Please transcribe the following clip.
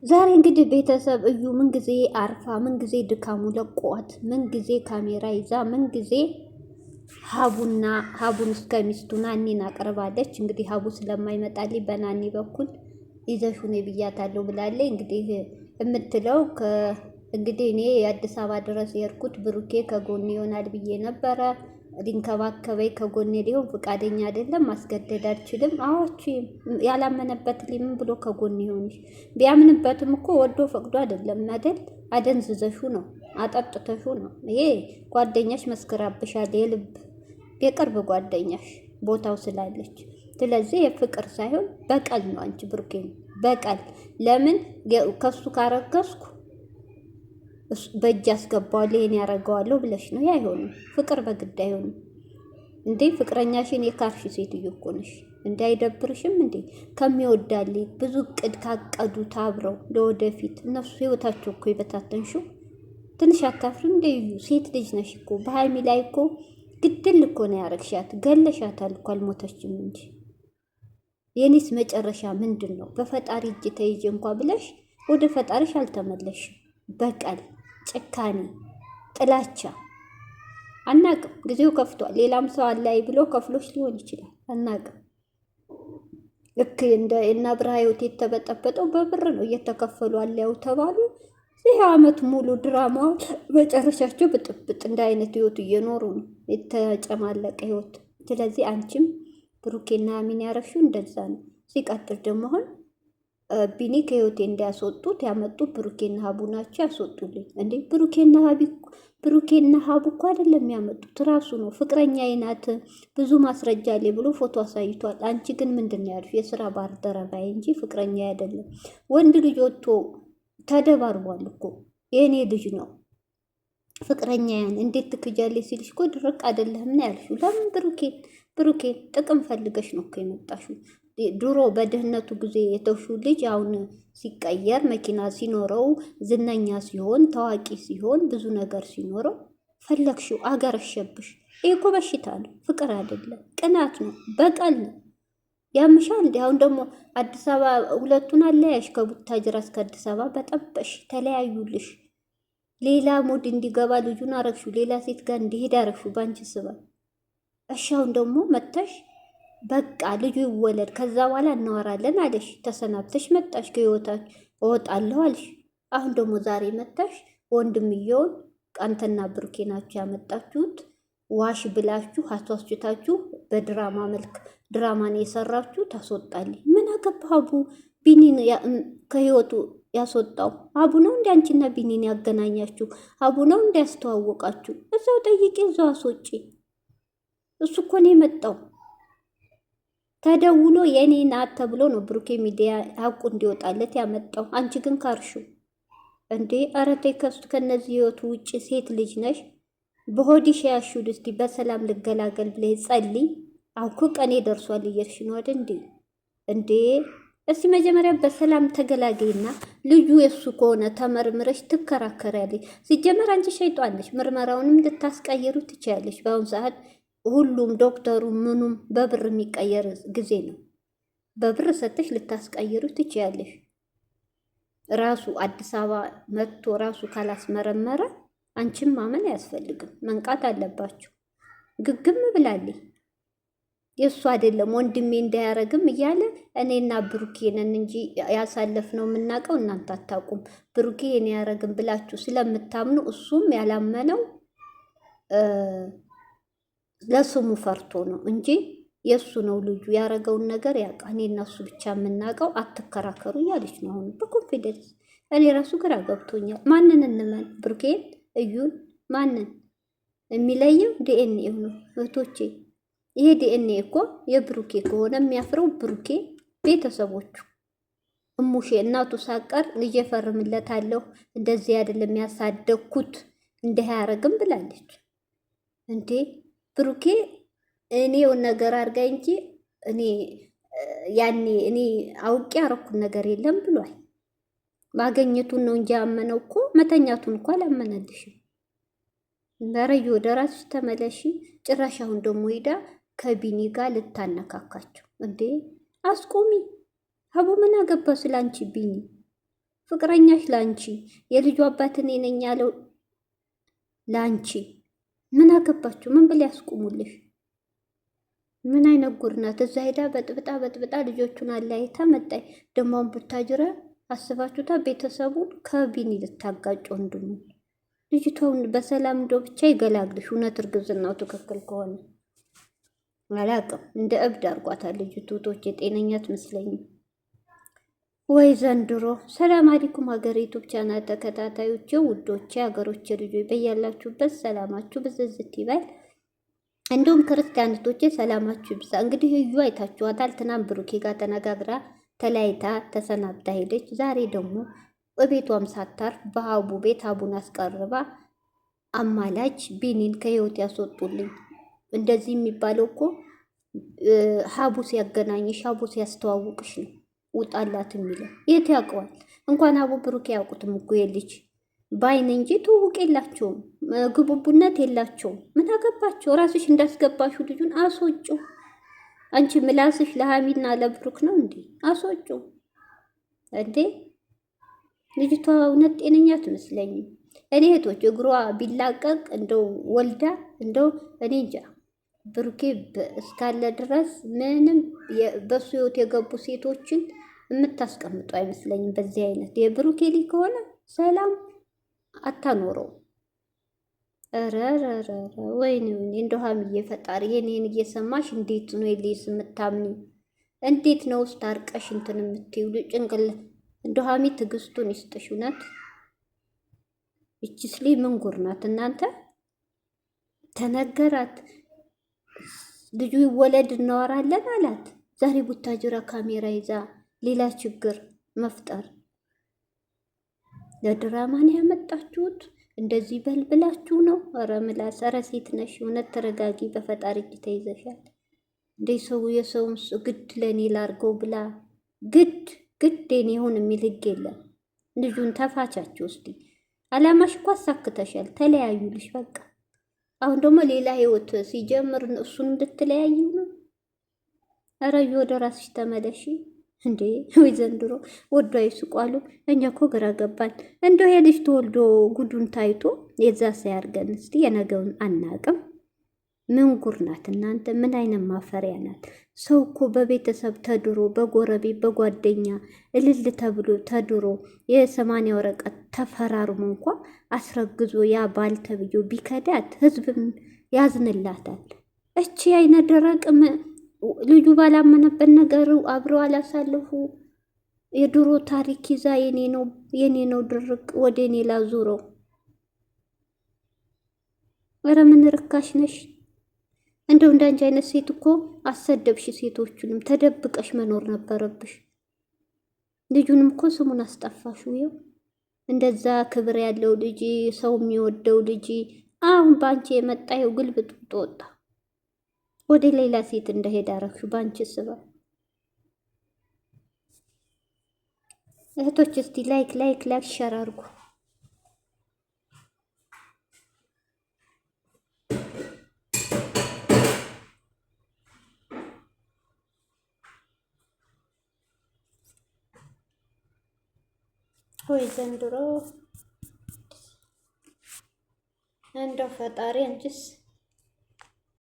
ዛሬ እንግዲህ ቤተሰብ እዩ ምን ጊዜ አርፋ ምን ጊዜ ድካሙ ለቋት ምን ጊዜ ካሜራ ይዛ ምን ጊዜ ሀቡን እስከ ሚስቱ ናኒን አቀርባለች። እንግዲህ ሀቡ ስለማይመጣልኝ በናኒ በኩል ይዘሽ ሁኔ ብያታለሁ ብላለች። እንግዲህ የምትለው እንግዲህ እኔ የአዲስ አበባ ድረስ የሄድኩት ብሩኬ ከጎኔ ይሆናል ብዬ ነበረ። ሊንከባከበኝ ከጎኔ ሊሆን ፈቃደኛ አይደለም። ማስገደድ አልችልም። አዎቺ ያላመነበት ምን ብሎ ከጎኔ ይሆንሽ? ቢያምንበትም እኮ ወዶ ፈቅዶ አይደለም አይደል? አደንዝዘሹ ነው፣ አጠጥተሹ ነው። ይሄ ጓደኛሽ መስክራብሻል። የቅርብ ጓደኛሽ ቦታው ስላለች። ስለዚህ የፍቅር ሳይሆን በቀል ነው። አንቺ ብሩኬ በቀል ለምን ከሱ ካረገዝኩ በእጅ አስገባዋለሁ ይሄን ያደርገዋለሁ ብለሽ ነው። ያ አይሆንም። ፍቅር በግድ አይሆንም እንዴ! ፍቅረኛሽን የካርሽ ሴትዮ እኮ ነሽ። እንዴ አይደብርሽም እንዴ? ከሚወዳልኝ ብዙ እቅድ ካቀዱት አብረው ለወደፊት እነሱ ህይወታቸው እኮ ይበታተንሽው። ትንሽ አታፍሪም እንዴ? ሴት ልጅ ነሽ እኮ በሀይሚ ላይ እኮ ግድል እኮ ነው ያረግሻት። ገለሻታል እኮ አልሞተችም እንጂ። የኔስ መጨረሻ ምንድን ነው? በፈጣሪ እጅ ተይዤ እንኳ ብለሽ ወደ ፈጣሪሽ አልተመለሽም። በቀል፣ ጭካኔ፣ ጥላቻ አናቅም። ጊዜው ከፍቷል። ሌላም ሰው አላይ ብሎ ከፍሎች ሊሆን ይችላል። አናቅም። ልክ እንደ እና ብርሃ ህይወት የተበጠበጠው በብር ነው። እየተከፈሉ አለያው ተባሉ። ይህ አመት ሙሉ ድራማው መጨረሻቸው ብጥብጥ እንደ አይነት ህይወት እየኖሩ ነው። የተጨማለቀ ህይወት። ስለዚህ አንቺም ብሩኬና አሚን ያረግሽው እንደዛ ነው። ሲቀጥል ደግሞ አሁን ቢኒ ከህይወቴ እንዲያስወጡት ያመጡት ብሩኬና ሀቡ ናቸው። ያስወጡልኝ እንዴ! ብሩኬና ሀቡ እኮ አይደለም ያመጡት፣ ራሱ ነው። ፍቅረኛ አይናት ብዙ ማስረጃ አለ ብሎ ፎቶ አሳይቷል። አንቺ ግን ምንድን ነው ያልሽው? የስራ ባልደረባዬ እንጂ ፍቅረኛ አይደለም። ወንድ ልጅ ወጥቶ ተደባርቧል እኮ የእኔ ልጅ ነው ፍቅረኛ ያን እንዴት ትክጃለሽ ሲልሽ እኮ ድርቅ አይደለም ነው ያልሽው። ለምን ብሩኬ ጥቅም ፈልገሽ ነው እኮ የመጣሽው። ድሮ በድህነቱ ጊዜ የተውሽው ልጅ አሁን ሲቀየር መኪና ሲኖረው ዝነኛ ሲሆን ታዋቂ ሲሆን ብዙ ነገር ሲኖረው ፈለግሽው፣ አገረሸብሽ። ይህ እኮ በሽታ ነው፣ ፍቅር አይደለም፣ ቅናት ነው፣ በቀል ነው። ያምሻል እንዲ። አሁን ደግሞ አዲስ አበባ ሁለቱን አለያሽ። ከቡታጅራ እስከ አዲስ አበባ በጠበሽ፣ ተለያዩልሽ። ሌላ ሙድ እንዲገባ ልጁን አረግሹ፣ ሌላ ሴት ጋር እንዲሄድ አረግሹ ባንቺ ስበብ። እሺ አሁን ደግሞ መተሽ በቃ ልጁ ይወለድ ከዛ በኋላ እናወራለን አለሽ። ተሰናብተሽ መጣሽ። ከህይወታች እወጣለሁ አልሽ። አሁን ደግሞ ዛሬ መጣሽ። ወንድምየውን አንተና ብሩኬ ናችሁ ያመጣችሁት። ዋሽ ብላችሁ አስዋስችታችሁ በድራማ መልክ ድራማን የሰራችሁ ታስወጣልኝ። ምን አገባ? አቡ ቢኒን ከህይወቱ ያስወጣው አቡ ነው። እንዲ አንቺና ቢኒን ያገናኛችሁ አቡ ነው እንዲ ያስተዋወቃችሁ። እዛው ጠይቄ እዛው አስወጪ። እሱ እኮ ነው የመጣው። ተደውሎ የኔ ናት ተብሎ ነው ብሩኬ ሚዲያ ሀቁ እንዲወጣለት ያመጣው። አንቺ ግን ካርሹ እንዴ! ኧረ ተይ ከነዚህ ህይወቱ ውጭ ሴት ልጅ ነሽ። በሆዲሽ ያሹድ እስቲ በሰላም ልገላገል ብለህ ጸልይ። አውኩ ቀኔ ደርሷል እየርሽ ነው አይደል እንዴ? እስቲ መጀመሪያ በሰላም ተገላገይና ልጁ የሱ ከሆነ ተመርምረሽ ትከራከሪያለሽ። ሲጀመር አንቺ ሸይጧን ነሽ። ምርመራውንም ልታስቀይሩ ትችያለሽ። በአሁኑ ሰዓት ሁሉም ዶክተሩ ምኑም በብር የሚቀየር ጊዜ ነው። በብር ሰጥሽ ልታስቀይሩ ትችያለሽ። ራሱ አዲስ አበባ መጥቶ ራሱ ካላስመረመረ አንቺም ማመን አያስፈልግም። መንቃት አለባችሁ። ግግም ብላለች። የእሱ አይደለም ወንድሜ እንዳያረግም እያለ እኔና ብሩኬ ነን እንጂ ያሳለፍነው የምናውቀው እናንተ አታውቁም። ብሩኬ እኔ ያረግም ብላችሁ ስለምታምኑ እሱም ያላመነው ለስሙ ፈርቶ ነው እንጂ የእሱ ነው ልጁ። ያረገውን ነገር ያውቃ። እኔና እሱ ብቻ የምናውቀው አትከራከሩ እያለች ነው አሁን በኮንፊደንስ። እኔ ራሱ ግራ ገብቶኛል። ማንን እንመን? ብሩኬን? እዩን? ማንን? የሚለየው ዲኤንኤ ነው እህቶቼ። ይሄ ዲኤንኤ እኮ የብሩኬ ከሆነ የሚያፍረው ብሩኬ ቤተሰቦቹ። እሙሼ እናቱ ሳቀር ልጅ ፈርምለታለሁ እንደዚህ አይደለም ያሳደግኩት እንዲህ አያረግም ብላለች እንዴ ብሩኬ። እኔው ነገር አድርጋ እንጂ እኔ አውቄ ያረኩት ነገር የለም ብሏል። ማገኘቱን ነው እንጂ ያመነው እኮ መተኛቱን እኮ አላመነልሽም። በረዩ ወደ ራስሽ ተመለሺ። ጭራሽ አሁን ደግሞ ሄዳ ከቢኒ ጋር ልታነካካቸው እንዴ? አስቆሚ። ሀቡ ምን አገባ ስላንቺ? ቢኒ ፍቅረኛሽ ላንቺ፣ የልጁ አባት እኔ ነኝ ያለው ላንቺ። ምን አገባችሁ? ምን ብል ያስቁሙልሽ? ምን አይነት ጉድ ናት? እዛ ሄዳ በጥብጣ ልጆቹን አለያይታ መጣይ። ደሞን ብታጅረ አስባችሁታ? ቤተሰቡን ከቢኒ ልታጋጭ ወንድሙ። ልጅቷን በሰላም እንዶ ብቻ ይገላግልሽ። እውነት እርግዝናው ትክክል ከሆነ አላቅም፣ እንደ እብድ አርጓታል ልጅቱ። ቶች የጤነኛ አትመስለኝም ወይ ዘንድሮ። ሰላም አለይኩም ሀገር ዩቱብ ቻናል ተከታታዮች ውዶቼ፣ ሀገሮች ልጆች በያላችሁበት ሰላማችሁ ብዝዝት ይበል። እንዲሁም ክርስቲያኖቶቼ ሰላማችሁ ይብዛ። እንግዲህ እዩ አይታችኋታል። ትናንት ብሩኬ ጋር ተነጋግራ ተለያይታ ተሰናብታ ሄደች። ዛሬ ደግሞ በቤቷም ሳታርፍ በሀቡ ቤት ሀቡን አስቀርባ አማላች ቢኒን ከህይወት ያስወጡልኝ። እንደዚህ የሚባለው እኮ ሀቡ ሲያገናኝሽ ሀቡ ሲያስተዋውቅሽ ነው ውጣላት የሚለው። የት ያውቀዋል? እንኳን ሀቡ ብሩኬ ያውቁትም እኮ የልጅ ባይን እንጂ ትውውቅ የላቸውም፣ ግቡቡነት የላቸውም። ምን አገባቸው? ራስሽ እንዳስገባሹ ልጁን አስወጩ። አንቺ ምላስሽ ለሀሚና ለብሩክ ነው እንዴ? አስወጩ እንዴ! ልጅቷ እውነት ጤነኛ አትመስለኝም። እኔ እህቶች እግሯ ቢላቀቅ እንደው ወልዳ እንደው እኔ እንጃ። ብሩኬ እስካለ ድረስ ምንም በሱ ህይወት የገቡ ሴቶችን የምታስቀምጡ አይመስለኝም። በዚህ አይነት የብሩኬ ልጅ ከሆነ ሰላም አታኖረው። ረረረ ወይኔ እንደው ሀሚዬ ፈጣሪ የኔን እየሰማሽ እንዴት ነው የሌስ የምታምኒ? እንዴት ነው ውስጥ አርቀሽ እንትን የምትይው? ጭንቅል እንደው ሀሚ ትዕግስቱን ይስጥሽ። እውነት እችስሊ ምን ጉር ናት እናንተ? ተነገራት ልጁ ይወለድ እናወራለን አላት። ዛሬ ቡታጅራ ካሜራ ይዛ ሌላ ችግር መፍጠር። ለድራማን ያመጣችሁት እንደዚህ በልብላችሁ ነው። ኧረ ምላስ፣ ኧረ ሴት ነሽ እውነት ተረጋጊ። በፈጣሪ እጅ ተይዘሻል እንዴ! ሰው የሰውን ግድ ለእኔ ላርገው ብላ ግድ የኔ ይሁን የሚል ህግ የለም። ልጁን ተፋቻችሁ እስቲ። አላማሽ እኮ አሳክተሻል። ተለያዩልሽ በቃ። አሁን ደግሞ ሌላ ህይወት ሲጀምር እሱን እንድትለያዩ ነው። ኧረ ወደ ራስሽ ተመለሺ እንዴ! ወይ ዘንድሮ ወዶ አይስቋሉ። እኛ እኮ ግራ ገባን። እንደው የልጅ ተወልዶ ጉዱን ታይቶ የዛ ሳያርገን እስቲ የነገውን አናቅም። ምን ጉር ናት እናንተ? ምን አይነት ማፈሪያ ናት? ሰው እኮ በቤተሰብ ተድሮ በጎረቤት በጓደኛ እልል ተብሎ ተድሮ የ80 ወረቀት ተፈራርሞ እንኳ አስረግዞ ያ ባል ተብዮ ቢከዳት ህዝብም ያዝንላታል። እቺ አይነ ደረቅ ልጁ ባላመነበት ነገር አብረው አላሳልፉ የድሮ ታሪክ ይዛ የኔ ነው ድርቅ ወደ እኔ ላዙረው። ኧረ ምን ርካሽ ነሽ? እንደው እንዳንቺ አይነት ሴት እኮ አሰደብሽ። ሴቶቹንም ተደብቀሽ መኖር ነበረብሽ። ልጁንም እኮ ስሙን አስጠፋሽ። ይኸው እንደዛ ክብር ያለው ልጅ ሰው የሚወደው ልጅ አሁን ባንቺ የመጣው ግልብጥ ወጣ። ወደ ሌላ ሴት እንደሄደ አረግሽ ባንቺ ስባ። እህቶች እስቲ ላይክ ሸር አድርጉ። ወይ ዘንድሮ እንደው ፈጣሪ አንቺስ